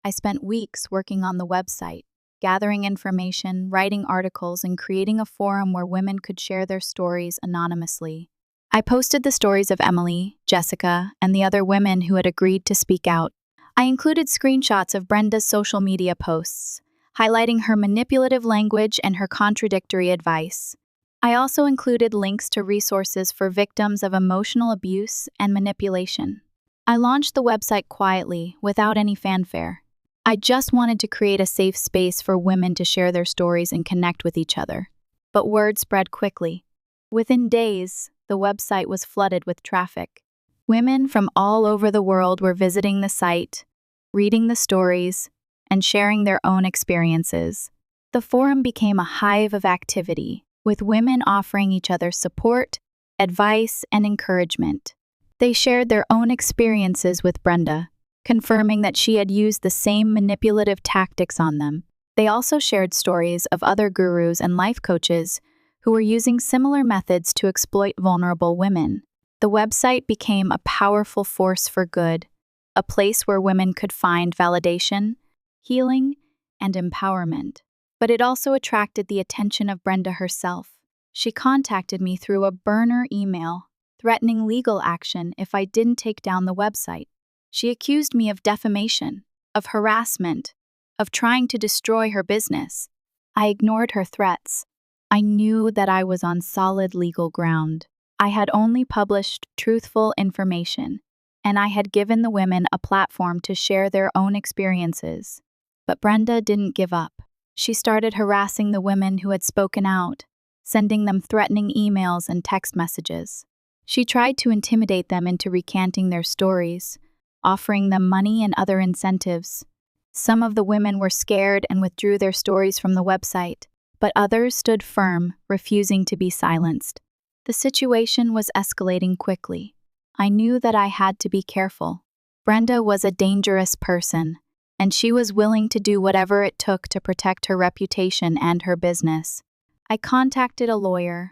I spent weeks working on the website, gathering information, writing articles, and creating a forum where women could share their stories anonymously. I posted the stories of Emily, Jessica, and the other women who had agreed to speak out. I included screenshots of Brenda's social media posts, highlighting her manipulative language and her contradictory advice. I also included links to resources for victims of emotional abuse and manipulation. I launched the website quietly, without any fanfare. I just wanted to create a safe space for women to share their stories and connect with each other. But word spread quickly. Within days, the website was flooded with traffic. Women from all over the world were visiting the site, reading the stories, and sharing their own experiences. The forum became a hive of activity, with women offering each other support, advice, and encouragement. They shared their own experiences with Brenda, confirming that she had used the same manipulative tactics on them. They also shared stories of other gurus and life coaches who were using similar methods to exploit vulnerable women. The website became a powerful force for good, a place where women could find validation, healing, and empowerment. But it also attracted the attention of Brenda herself. She contacted me through a burner email, threatening legal action if I didn't take down the website. She accused me of defamation, of harassment, of trying to destroy her business. I ignored her threats. I knew that I was on solid legal ground. I had only published truthful information, and I had given the women a platform to share their own experiences. But Brenda didn't give up. She started harassing the women who had spoken out, sending them threatening emails and text messages. She tried to intimidate them into recanting their stories, offering them money and other incentives. Some of the women were scared and withdrew their stories from the website, but others stood firm, refusing to be silenced. The situation was escalating quickly. I knew that I had to be careful. Brenda was a dangerous person, and she was willing to do whatever it took to protect her reputation and her business. I contacted a lawyer,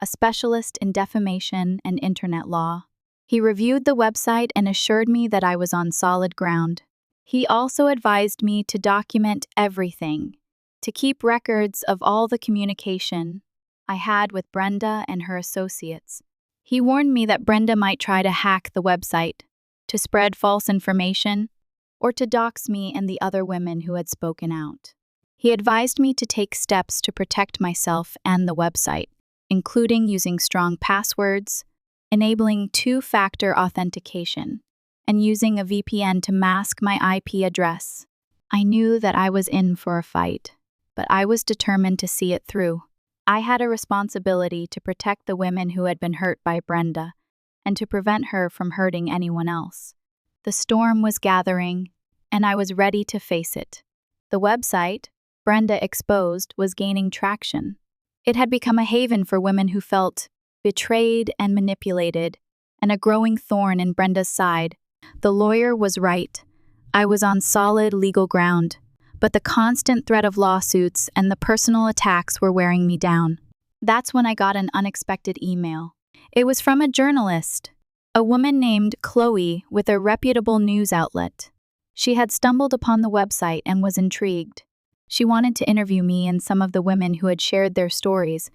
a specialist in defamation and internet law. He reviewed the website and assured me that I was on solid ground. He also advised me to document everything, to keep records of all the communication I had with Brenda and her associates. He warned me that Brenda might try to hack the website, to spread false information, or to dox me and the other women who had spoken out. He advised me to take steps to protect myself and the website, including using strong passwords, enabling two-factor authentication, and using a VPN to mask my IP address. I knew that I was in for a fight, but I was determined to see it through. I had a responsibility to protect the women who had been hurt by Brenda, and to prevent her from hurting anyone else. The storm was gathering, and I was ready to face it. The website, Brenda Exposed, was gaining traction. It had become a haven for women who felt betrayed and manipulated, and a growing thorn in Brenda's side. The lawyer was right. I was on solid legal ground, but the constant threat of lawsuits and the personal attacks were wearing me down. That's when I got an unexpected email. It was from a journalist, a woman named Chloe with a reputable news outlet. She had stumbled upon the website and was intrigued. She wanted to interview me and some of the women who had shared their stories,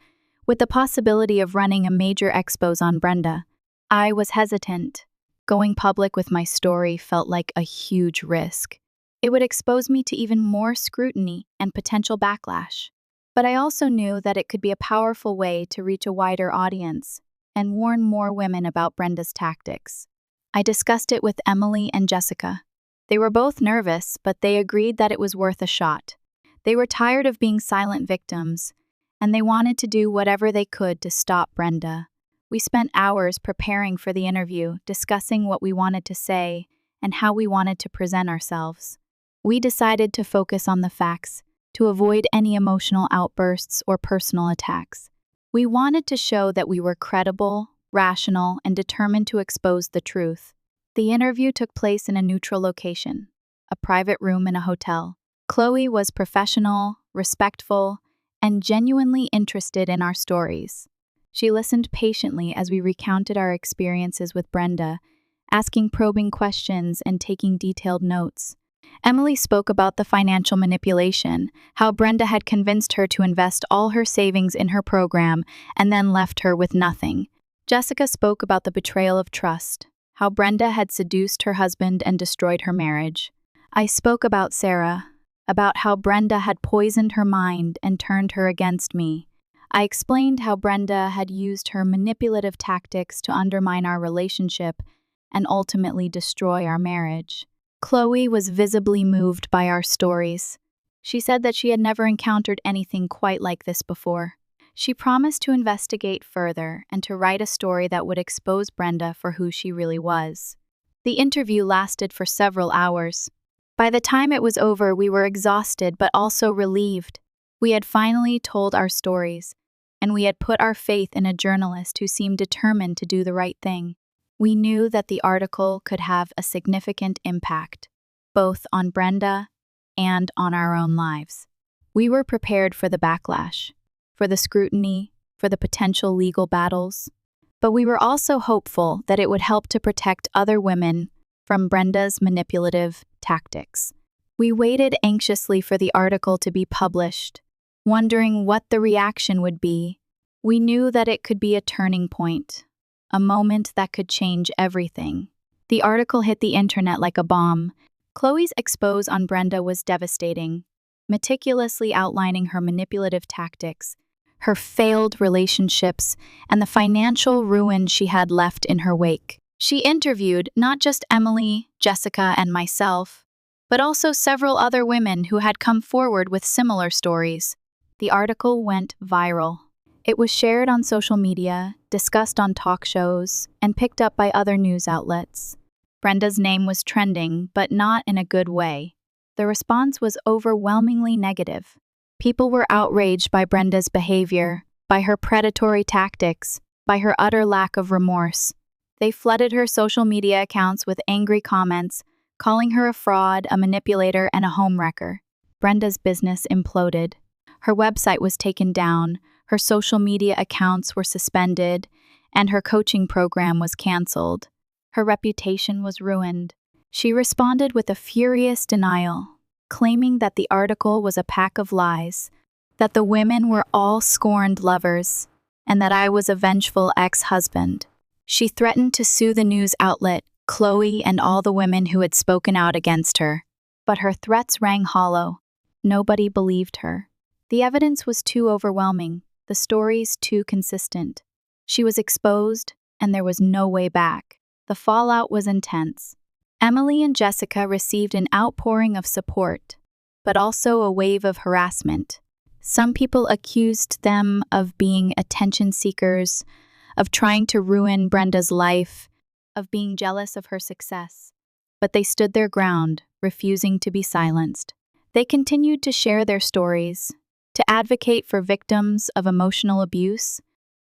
with the possibility of running a major expose on Brenda. I was hesitant. Going public with my story felt like a huge risk. It would expose me to even more scrutiny and potential backlash. But I also knew that it could be a powerful way to reach a wider audience and warn more women about Brenda's tactics. I discussed it with Emily and Jessica. They were both nervous, but they agreed that it was worth a shot. They were tired of being silent victims, and they wanted to do whatever they could to stop Brenda. We spent hours preparing for the interview, discussing what we wanted to say and how we wanted to present ourselves. We decided to focus on the facts, to avoid any emotional outbursts or personal attacks. We wanted to show that we were credible, rational, and determined to expose the truth. The interview took place in a neutral location, a private room in a hotel. Chloe was professional, respectful, and genuinely interested in our stories. She listened patiently as we recounted our experiences with Brenda, asking probing questions and taking detailed notes. Emily spoke about the financial manipulation, how Brenda had convinced her to invest all her savings in her program and then left her with nothing. Jessica spoke about the betrayal of trust, how Brenda had seduced her husband and destroyed her marriage. I spoke about Sarah, about how Brenda had poisoned her mind and turned her against me. I explained how Brenda had used her manipulative tactics to undermine our relationship and ultimately destroy our marriage. Chloe was visibly moved by our stories. She said that she had never encountered anything quite like this before. She promised to investigate further and to write a story that would expose Brenda for who she really was. The interview lasted for several hours. By the time it was over, we were exhausted but also relieved. We had finally told our stories, and we had put our faith in a journalist who seemed determined to do the right thing. We knew that the article could have a significant impact, both on Brenda and on our own lives. We were prepared for the backlash, for the scrutiny, for the potential legal battles, but we were also hopeful that it would help to protect other women from Brenda's manipulative tactics. We waited anxiously for the article to be published, wondering what the reaction would be. We knew that it could be a turning point, a moment that could change everything. The article hit the internet like a bomb. Chloe's expose on Brenda was devastating, meticulously outlining her manipulative tactics, her failed relationships, and the financial ruin she had left in her wake. She interviewed not just Emily, Jessica, and myself, but also several other women who had come forward with similar stories. The article went viral. It was shared on social media, discussed on talk shows, and picked up by other news outlets. Brenda's name was trending, but not in a good way. The response was overwhelmingly negative. People were outraged by Brenda's behavior, by her predatory tactics, by her utter lack of remorse. They flooded her social media accounts with angry comments, calling her a fraud, a manipulator, and a homewrecker. Brenda's business imploded. Her website was taken down, her social media accounts were suspended, and her coaching program was canceled. Her reputation was ruined. She responded with a furious denial. claiming that the article was a pack of lies, that the women were all scorned lovers, and that I was a vengeful ex-husband. She threatened to sue the news outlet, Chloe, and all the women who had spoken out against her. But her threats rang hollow. Nobody believed her. The evidence was too overwhelming, the stories too consistent. She was exposed, and there was no way back. The fallout was intense. Emily and Jessica received an outpouring of support, but also a wave of harassment. Some people accused them of being attention seekers, of trying to ruin Brenda's life, of being jealous of her success. But they stood their ground, refusing to be silenced. They continued to share their stories, to advocate for victims of emotional abuse,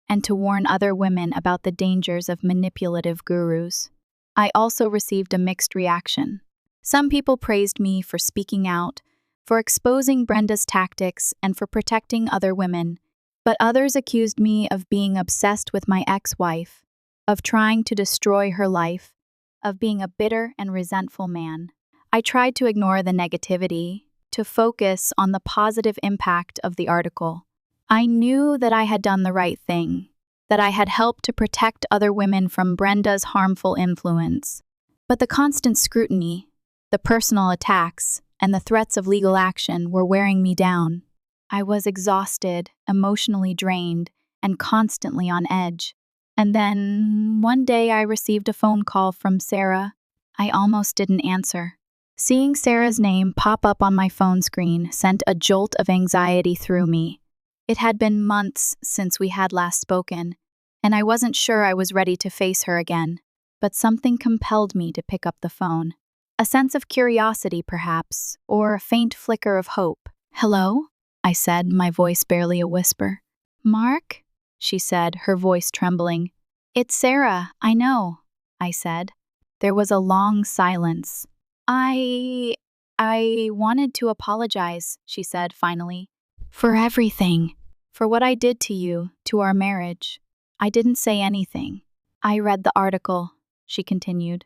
and to warn other women about the dangers of manipulative gurus. I also received a mixed reaction. Some people praised me for speaking out, for exposing Brenda's tactics, and for protecting other women. But others accused me of being obsessed with my ex-wife, of trying to destroy her life, of being a bitter and resentful man. I tried to ignore the negativity, to focus on the positive impact of the article. I knew that I had done the right thing, that I had helped to protect other women from Brenda's harmful influence. But the constant scrutiny, the personal attacks, and the threats of legal action were wearing me down. I was exhausted, emotionally drained, and constantly on edge. And then, one day I received a phone call from Sarah. I almost didn't answer. Seeing Sarah's name pop up on my phone screen sent a jolt of anxiety through me. It had been months since we had last spoken, and I wasn't sure I was ready to face her again. But something compelled me to pick up the phone. A sense of curiosity, perhaps, or a faint flicker of hope. "Hello?" I said, my voice barely a whisper. "Mark?" she said, her voice trembling. "It's Sarah, I know," I said. There was a long silence. I wanted to apologize," she said finally. "For everything. For what I did to you, to our marriage." I didn't say anything. "I read the article," she continued,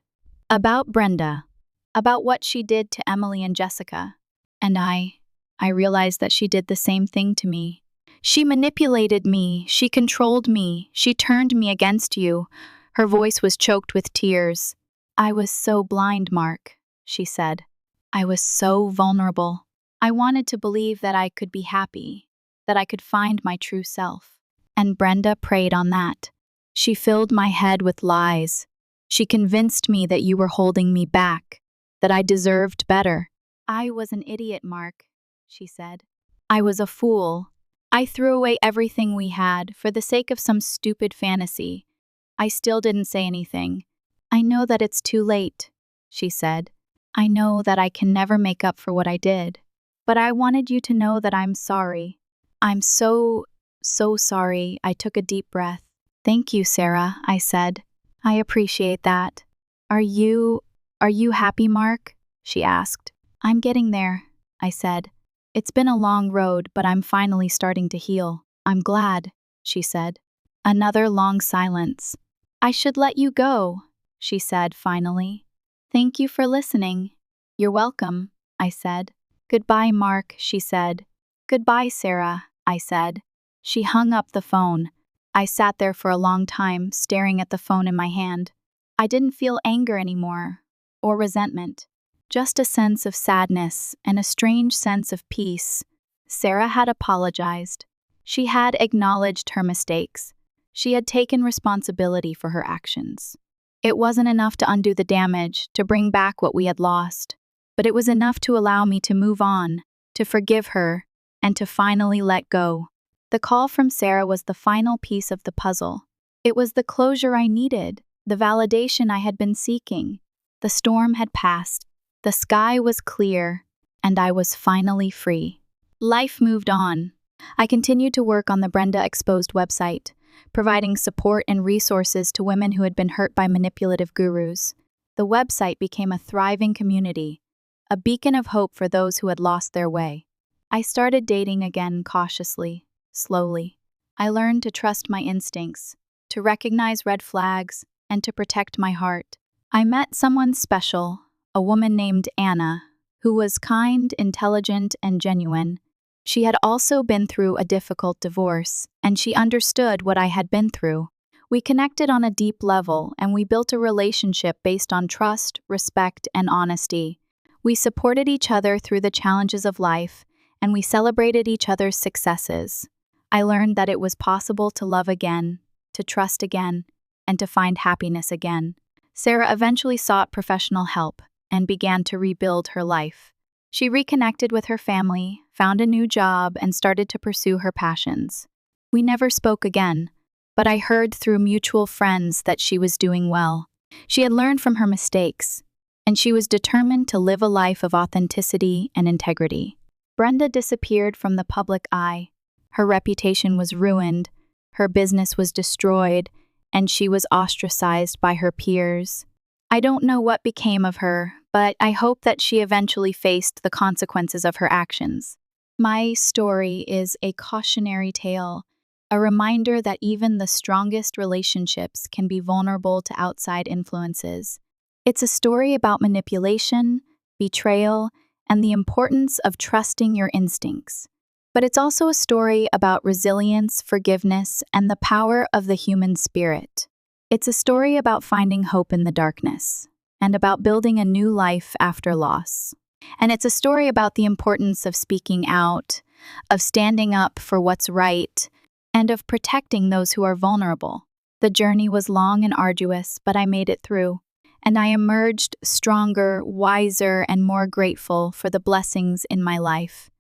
"about Brenda, about what she did to Emily and Jessica. And I realized that she did the same thing to me. She manipulated me, she controlled me, she turned me against you." Her voice was choked with tears. "I was so blind, Mark," she said. "I was so vulnerable. I wanted to believe that I could be happy, that I could find my true self. And Brenda preyed on that. She filled my head with lies. She convinced me that you were holding me back, that I deserved better. I was an idiot, Mark," she said. "I was a fool. I threw away everything we had for the sake of some stupid fantasy." I still didn't say anything. "I know that it's too late," she said. "I know that I can never make up for what I did. But I wanted you to know that I'm sorry. I'm so sorry." I took a deep breath. "Thank you, Sarah," I said. "I appreciate that. Are you happy, Mark?" she asked. "I'm getting there," I said. "It's been a long road, but I'm finally starting to heal." "I'm glad," she said. Another long silence. "I should let you go," she said finally. "Thank you for listening." "You're welcome," I said. "Goodbye, Mark," she said. "Goodbye, Sarah," I said. She hung up the phone. I sat there for a long time, staring at the phone in my hand. I didn't feel anger anymore, or resentment. Just a sense of sadness and a strange sense of peace. Sarah had apologized. She had acknowledged her mistakes. She had taken responsibility for her actions. It wasn't enough to undo the damage, to bring back what we had lost, but it was enough to allow me to move on, to forgive her, and to finally let go. The call from Sarah was the final piece of the puzzle. It was the closure I needed, the validation I had been seeking. The storm had passed. The sky was clear, and I was finally free. Life moved on. I continued to work on the Brenda Exposed website, providing support and resources to women who had been hurt by manipulative gurus. The website became a thriving community, a beacon of hope for those who had lost their way. I started dating again cautiously, slowly. I learned to trust my instincts, to recognize red flags, and to protect my heart. I met someone special, a woman named Anna, who was kind, intelligent, and genuine. She had also been through a difficult divorce, and she understood what I had been through. We connected on a deep level, and we built a relationship based on trust, respect, and honesty. We supported each other through the challenges of life, and we celebrated each other's successes. I learned that it was possible to love again, to trust again, and to find happiness again. Sarah eventually sought professional help and began to rebuild her life. She reconnected with her family, found a new job, and started to pursue her passions. We never spoke again, but I heard through mutual friends that she was doing well. She had learned from her mistakes, and she was determined to live a life of authenticity and integrity. Brenda disappeared from the public eye. Her reputation was ruined, her business was destroyed, and she was ostracized by her peers. I don't know what became of her, but I hope that she eventually faced the consequences of her actions. My story is a cautionary tale, a reminder that even the strongest relationships can be vulnerable to outside influences. It's a story about manipulation, betrayal, and the importance of trusting your instincts. But it's also a story about resilience, forgiveness, and the power of the human spirit. It's a story about finding hope in the darkness, and about building a new life after loss. And it's a story about the importance of speaking out, of standing up for what's right, and of protecting those who are vulnerable. The journey was long and arduous, but I made it through, and I emerged stronger, wiser, and more grateful for the blessings in my life.